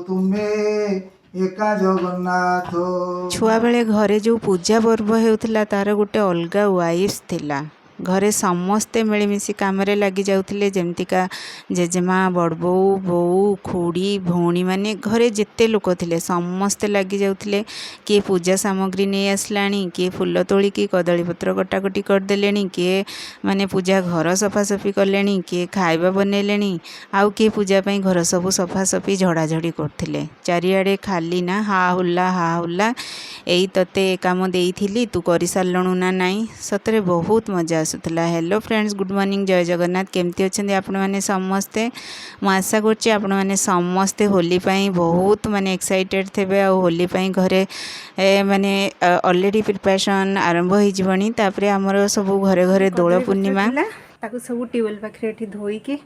तुम्हें एका जगन्नाथ। छुआ बेले घरे जो पूजा पर्व होता तार गोटे अलग वाइब्स थिला। घरे समस्ते मिलमिशि काम लगी जाउथिले, जेमतिका जेजेमा बड़बो बो खुड़ी भौणी माने घरे जिते लोक थिले समस्ते लगी जाउथिले। किए पूजा सामग्री नहीं आसलानी, किए फूल तोलिकी कदली पत्र कटाकटी करदेलेनी, किए माने पूजा घर सफासफी कलेनी, किए खाइबा बनैलेनी, आउ किए पूजा पई घर सब सफासफी झड़ाझड़ी करथिले। चारिआडे खाली ना हा हुल्ला एई तते काम देइथिली तू करि सारलणु ना नाई। सतरे बहुत मजा आसुतला। हेलो फ्रेंड्स, गुड मॉर्निंग, जय जगन्नाथ। केमती अछंदी आपण माने समस्ते? मु आशा करछि आपण माने समस्ते होली पई बहुत माने एक्साइटेड थेबे। आ होली पई घरे माने ऑलरेडी प्रिपरेशन आरंभ होई जीवनी। तापरे हमर सब घरे घरे दोल पूर्णिमा ताको सब ट्यूबवेल पाखरे एठी धोई के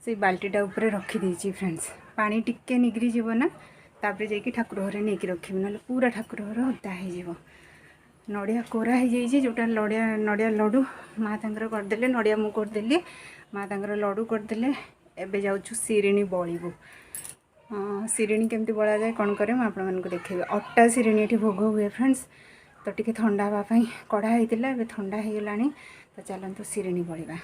से बाल्टीटा ऊपर रखी देछि फ्रेंड्स। पानी टिके निगरी जीव ना, तापरे जाइए ठाकुर घरे नहीं रखी ना पूरा ठाकुर घर ओदा हो। नड़िया कोरा हो जाइए जोटा नड़िया लड्डू माँ तांकर करदेले, नड़िया मु करदेली, माँ तांकर लड्डू करदेले। एबे जाउछु सिरिणी बळीबो। सिरिणी केमती बड़ा जाए कौन करे मुझे आपको देखेबी। अट्टा सिरिणी ये भोग हुए फ्रेंड्स। तो टिके ठंडा हाँपाई कढ़ा होता है, ठंडा हो गला। तो चलतु सिरिणी बळीबा।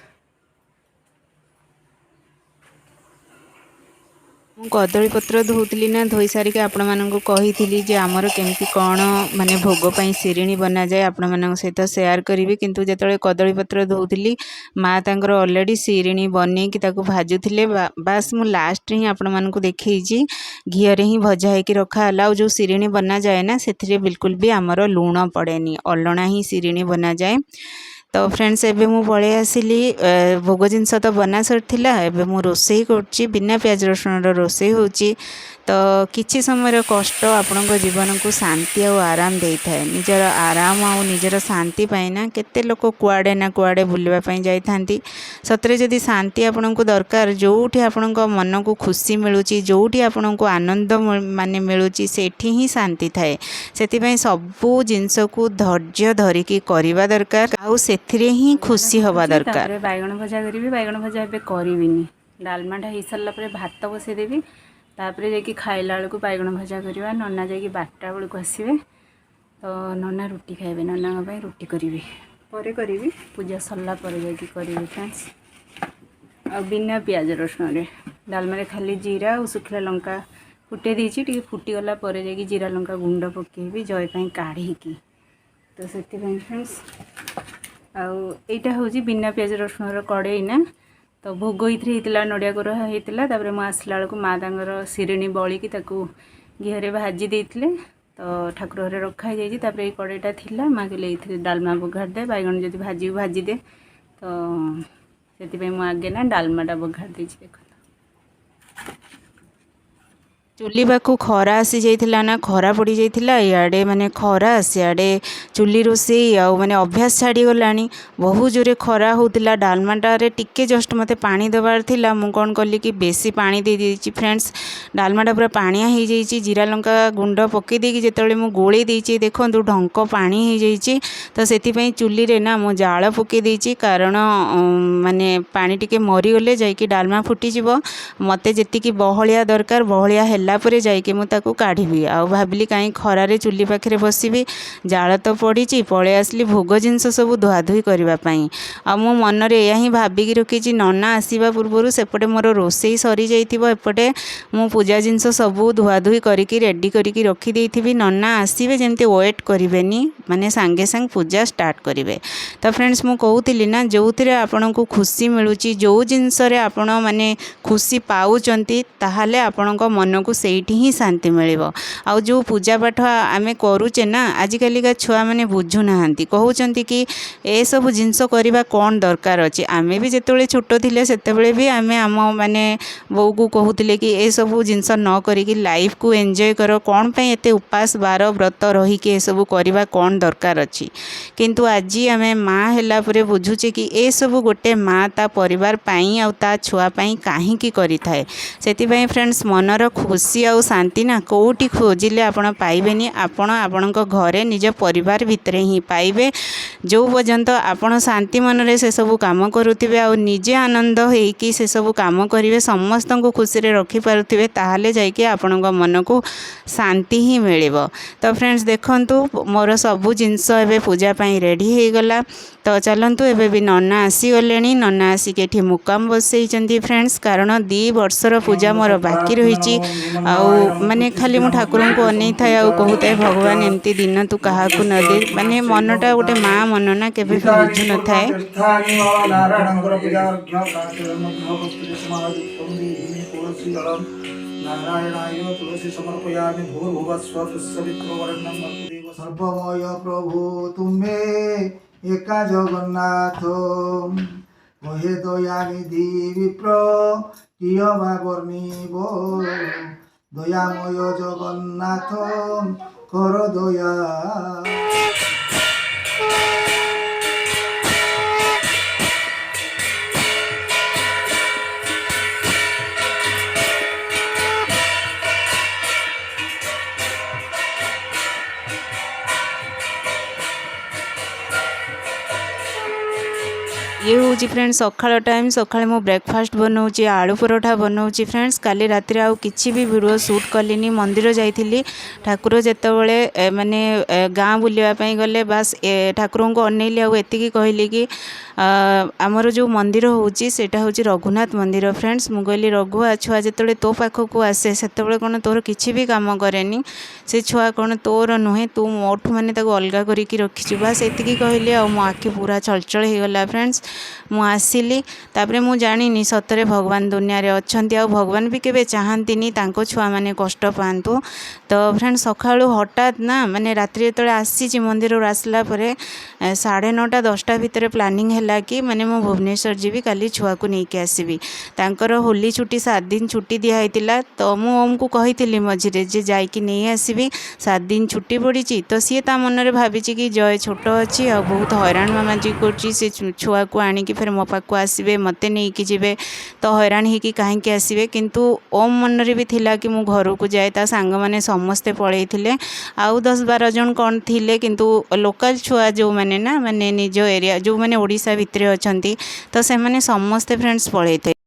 कदली पत्र धोली ना, धोई सारिक आपण मानक कही जे आमर केमती कौन माने भोगपाई सिरिणी बना जाए आपण मान सहित सेयार करी। किंतु जो कदली पत्र धोली माँ तांकर ऑलरेडी सिरिणी बन कि भाजुले। बास मु लास्ट ही आपण मानक देखी घीरे ही भजा होकर रखाला। जो सिरिणी बना जाए ना से बिल्कुल भी आमर लुण पड़ेनी, अलणा ही सिरिणी बना जाए। तो फ्रेंड्स एबे मु पळे आसिली। भोग जिनस तो बना सारथिला। एबे मु रोसई करछि, बिना प्याज रसुण रो रोसई होछि। तो किछि समय कष्ट आपणको जीवन को शांति और आराम दे थाए। निजर आराम और निजर शांति पाइना केते लोक कुआडे ना कुआडे बुलवा पई जाई थांती। सतरे जदि शांति आपणको दरकार, जोठी आपणको मन को खुशी मिलुची, जोठी आपणको आनंद माने मिलुची, सेठी ही शांति थाए। सेति पई सबु जिंस को धैर्य धरिकी करबा दरकार, आउ सेथिरे ही खुशी हवा दरकार। बैगण भजा करी, बैगण भजा एबे करिविनी। डालमाटा हो सारा पर भात बसई देवी। तापर जाकि खाइला बेलू बैगण भजा करवा। नना जाकि 12टा बेलू आसवे। तो नना रुटी खाइबे, नना रुटी करी करी पूजा सरला जाकि करी फ्रेंड्स। आ बिना प्याज रसुण डालमा खाली जीरा और सुखला लंका फुटे देती। टे फुटीगला जाकि जीरा लंका गुंड पकेबी जय काढ़ी। तो से फ्रेंड्स आईटा हूँ बिना प्याज रसुण कड़े ना। तो भोग होता नड़िया कोरा होता। मुझे आसला बेलू माँ तांकर सिरिणी बलिकी घीरे भाजी देते। तो ठाकुर घरे रखा जाइए। तापर ये कड़ेटा थिला, माँ कहले डालमा बघार दे, बैगण जब भाजी दे। तो से मुझे ना डालमाटा बघार दे। देख चुली पाखु खरा आसी जाइथिला ना, खरा पड़ी जाइथिला। इआडे माने खरा, सियाडे चुली रोसई आउ माने अभ्यास छाड़ी गलानी। बहुत जोरे खरा होतिला। डालमाटारे टिके जस्ट मते पानी देवार थिला। मु कोन कली कि बेसी पानी दे देछि फ्रेंड्स। डालमाटा पूरा पानिया हो जाइछि। जीरा लंका गुंड पके देकी जेतेबेले मु गोळेई देछि, देखंतु ढंक पानी हो जाइछि। तो सेति पई चुली रे ना मु जाळ पके देछि, कारण माने पानी टिके मरी गले जाइकि डालमा फुटी जिवो। मते जेतिकी बहलिया दरकार बहलिया हेला पर जाइके मु ताकू काढ़ी। आ भाविली कहीं खरारे चुली पाखे बसबी, जाल तो पड़ी पलि आसली भोग जिनस सब धुआधुई करने। आ मो मनरे या ही भाविकी रखी नना आसवा पूर्वर सेपटे मोर रोसई सरी जाइथिबो, एपटे मु पूजा जिनस सब धुआधुई करिकी रेडी करिकी रखी देइथिबी। नना आसवे जेमती वेट करेनि, माने सांगे सांग पूजा स्टार्ट करेंगे। तो फ्रेंड्स मु कहूतिली ना, जो थिरे आपनको खुशी मिलुची, जो जिनस रे आपण माने खुशी पाउचंती, ताहाले आपणको मन को सेठी ही शांति मिलिबो। आ जो पूजा पाठ आमे करूचे ना, आजिकल का छुआ माने बुझु नाहंती, कहउचंती कि ए सब जिंस करबा कोन दरकार अछि। आमे भी जेतेबेले छोटो थिले सेतेबेले भी आमे आम माने बो को कहूतिले कि ए सब जिंस न करिकि लाइफ को एंजॉय करो, कोन पई एते उपास बार व्रत रही कि ए सब करबा कोन दरकार अछि। किंतु आजी आमे माँ हैला परे बुझुचे कि ए सब गोटे माँ ता परिवार पई आ ता छुआ पई काहे की करि थाए। सेति पई फ्रेंड्स मनर खुशी आ शांति ना कोटी खोजिले आपण पाइबेनी। आपण आपणको घरे निज परिवार भितरे ही पाइबे। जो पर्यंत आपण शांति मन रे से सब काम करुथिबे आ निजे आनंद होइकी से सब काम करिवे समस्त को खुशी रे रखि पारुथिबे ताहाले जाइके आपणक मन को शांति ही मिलिबो। तो फ्रेंड्स देखंतु मोर सबु जिनस एबे पूजा पई रेडी हे गला। तो चलंतु एबे भी नन्ना आसी गलेनी। नन्ना आसी केठी मुकाम बसैचंती फ्रेंड्स, कारण 2 वर्षर पूजा मोर बाकी रहिची। आउ माने खाली मु ठाकुर को अनै थाए आ कहूते भगवान एमती दिन तू कहा को न दे, माने मनटा गोटे माँ मन ना केबे भी बुझु न थाए। नारायणाय तुलसी समर्पयामि सर्वमय प्रभु तुम्हें एका जगन्नाथ कहे दयानिधि विप्र किय वा वर्णिब दयामय जगन्नाथ कर दया। ये हूँ फ्रेंड्स सकाळ टाइम। सकाଳେ मु ब्रेकफास्ट बनाऊँगी, आलू परोठा बनाऊँगी फ्रेंड्स। काली राति आउ किछि भी वीडियो शूट कलिनी। मंदिर जाइथिली ठाकुर जेतेबेले माने गाँ बुलिया पई गले बास ठाकुर को अनैली आउ एतिकी कहली कि आमर जो मंदिर होची सेटा होची रघुनाथ मंदिर फ्रेंड्स। मु कहली रघुआ छुआ जेतेबेले तो पाखक आसे सेतेबेले कोन तोर किछि भी काम करेनी, से छुआ कोन तोर नुहे, तू मोठू माने ताको अलगा करिकी रखिछु बास एतिकी कहली। आ मो आखि पूरा चलचल हे गला फ्रेंड्स। मु आसिली तापरे मु जानिनी सतरे भगवान दुनिया रे अछंती आ भगवान भी केबे चाहंतीनी तांको छुआ माने कष्ट पांतु। तो फ्रेंड्स सकाळु हठात ना माने रात्रि जेतेबेले आसीची मंदिर रो आसला परे 9:30 10टा भितर प्लानिंग हैला कि माने मु भुवनेश्वर जीवी काली छुआ को नेकी आसीबी। तांकर होली छुट्टी 7 दिन छुट्टी दिया हैतिला। तो मु ओम को कहितिली मझिरे जे जाई कि नै आसीबी 7 दिन छुट्टी पड़ीची। तो सी ता मन रे भाबिची कि जय छोट अछि आ बहुत हैरान मामा जी करची, से छुआ को आनी कि फिर मो पाखु आसबे मते नहीं कि जीवे तो हैरान ही कि कहीं आसबे। किंतु ओम मन रे भी थिला कि मु घर को जाए, ता सांग माने समस्ते पळै थिले आउ 10-12 जन कोन थिले। किंतु लोकल छुआ जो माने ना माने निज एरिया जो माने ओडिसा भितरे अछंती तो से माने समस्ते फ्रेंड्स पळै थे।